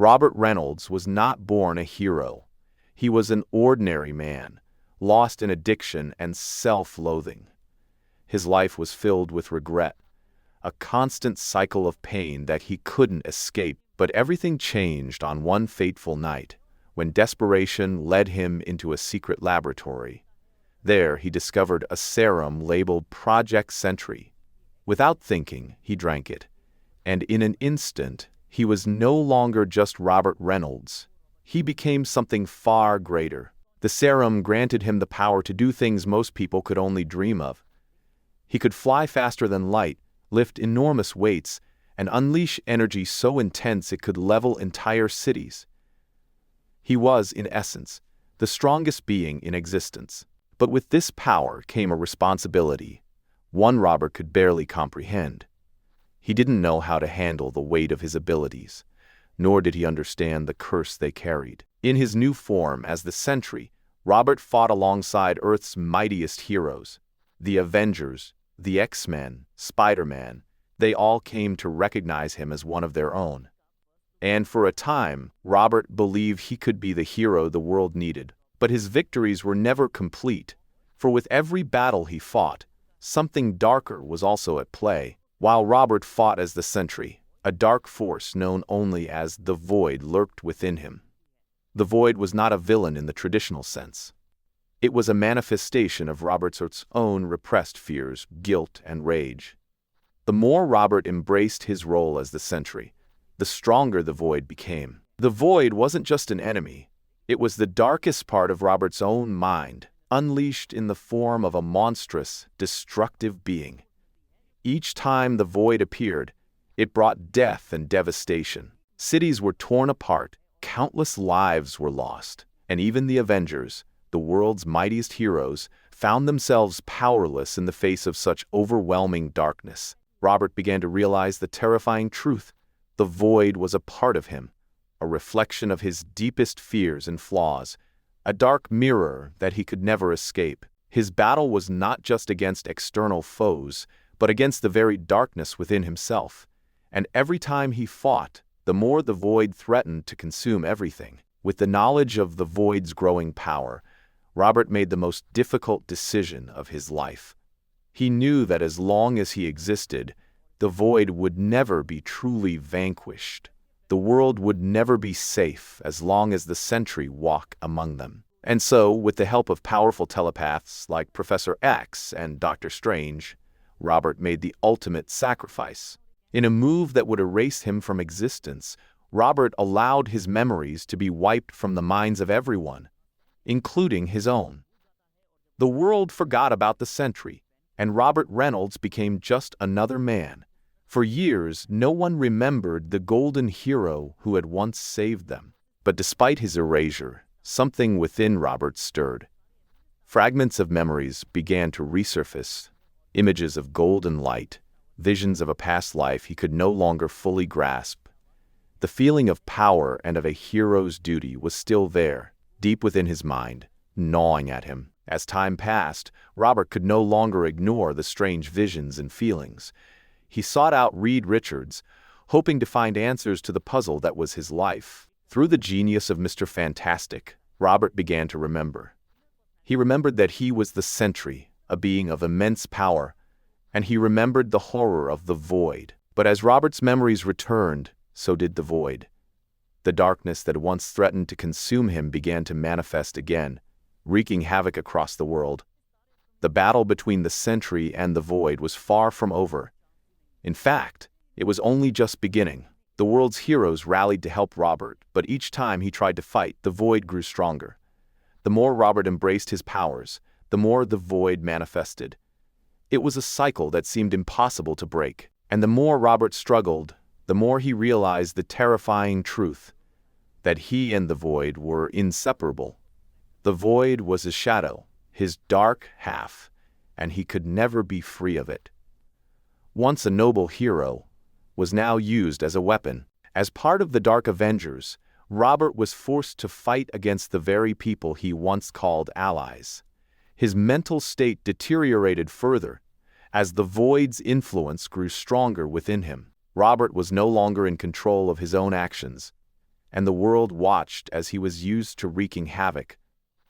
Robert Reynolds was not born a hero. He was an ordinary man, lost in addiction and self-loathing. His life was filled with regret, a constant cycle of pain that he couldn't escape. But everything changed on one fateful night, when desperation led him into a secret laboratory. There, he discovered a serum labeled Project Sentry. Without thinking, he drank it, and in an instant, he was no longer just Robert Reynolds. He became something far greater. The serum granted him the power to do things most people could only dream of. He could fly faster than light, lift enormous weights, and unleash energy so intense it could level entire cities. He was, in essence, the strongest being in existence. But with this power came a responsibility, one Robert could barely comprehend. He didn't know how to handle the weight of his abilities, nor did he understand the curse they carried. In his new form as the Sentry, Robert fought alongside Earth's mightiest heroes. The Avengers, the X-Men, Spider-Man, they all came to recognize him as one of their own. And for a time, Robert believed he could be the hero the world needed. But his victories were never complete, for with every battle he fought, something darker was also at play. While Robert fought as the Sentry, a dark force known only as the Void lurked within him. The Void was not a villain in the traditional sense. It was a manifestation of Robert's own repressed fears, guilt, and rage. The more Robert embraced his role as the Sentry, the stronger the Void became. The Void wasn't just an enemy. It was the darkest part of Robert's own mind, unleashed in the form of a monstrous, destructive being. Each time the Void appeared, it brought death and devastation. Cities were torn apart, countless lives were lost, and even the Avengers, the world's mightiest heroes, found themselves powerless in the face of such overwhelming darkness. Robert began to realize the terrifying truth. The Void was a part of him, a reflection of his deepest fears and flaws, a dark mirror that he could never escape. His battle was not just against external foes, but against the very darkness within himself. And every time he fought, the more the Void threatened to consume everything. With the knowledge of the Void's growing power, Robert made the most difficult decision of his life. He knew that as long as he existed, the Void would never be truly vanquished. The world would never be safe as long as the Sentry walked among them. And so, with the help of powerful telepaths like Professor X and Dr. Strange, Robert made the ultimate sacrifice. In a move that would erase him from existence, Robert allowed his memories to be wiped from the minds of everyone, including his own. The world forgot about the Sentry, and Robert Reynolds became just another man. For years, no one remembered the golden hero who had once saved them. But despite his erasure, something within Robert stirred. Fragments of memories began to resurface, images of golden light, visions of a past life he could no longer fully grasp. The feeling of power and of a hero's duty was still there, deep within his mind, gnawing at him. As time passed, Robert could no longer ignore the strange visions and feelings. He sought out Reed Richards, hoping to find answers to the puzzle that was his life. Through the genius of Mr. Fantastic, Robert began to remember. He remembered that he was the Sentry, a being of immense power, and he remembered the horror of the Void. But as Robert's memories returned, so did the Void. The darkness that once threatened to consume him began to manifest again, wreaking havoc across the world. The battle between the Sentry and the Void was far from over. In fact, it was only just beginning. The world's heroes rallied to help Robert, but each time he tried to fight, the Void grew stronger. The more Robert embraced his powers, the more the Void manifested. It was a cycle that seemed impossible to break, and the more Robert struggled, the more he realized the terrifying truth, that he and the Void were inseparable. The Void was his shadow, his dark half, and he could never be free of it. Once a noble hero, was now used as a weapon. As part of the Dark Avengers, Robert was forced to fight against the very people he once called allies. His mental state deteriorated further as the Void's influence grew stronger within him. Robert was no longer in control of his own actions. and the world watched as he was used to wreaking havoc,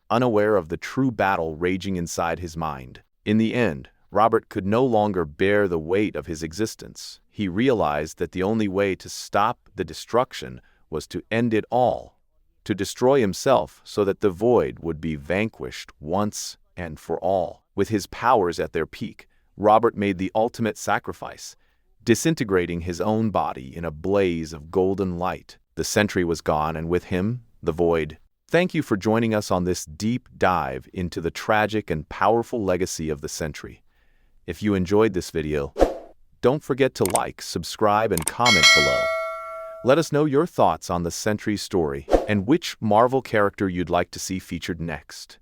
unaware of the true battle raging inside his mind. In the end, Robert could no longer bear the weight of his existence. He realized that the only way to stop the destruction was to end it all, to destroy himself so that the void would be vanquished once and for all. With his powers at their peak, Robert made the ultimate sacrifice, disintegrating his own body in a blaze of golden light. The Sentry was gone, and with him, the void. Thank you for joining us on this deep dive into the tragic and powerful legacy of the Sentry. If you enjoyed this video, don't forget to like, subscribe, and comment below. Let us know your thoughts on the Sentry story and which Marvel character you'd like to see featured next.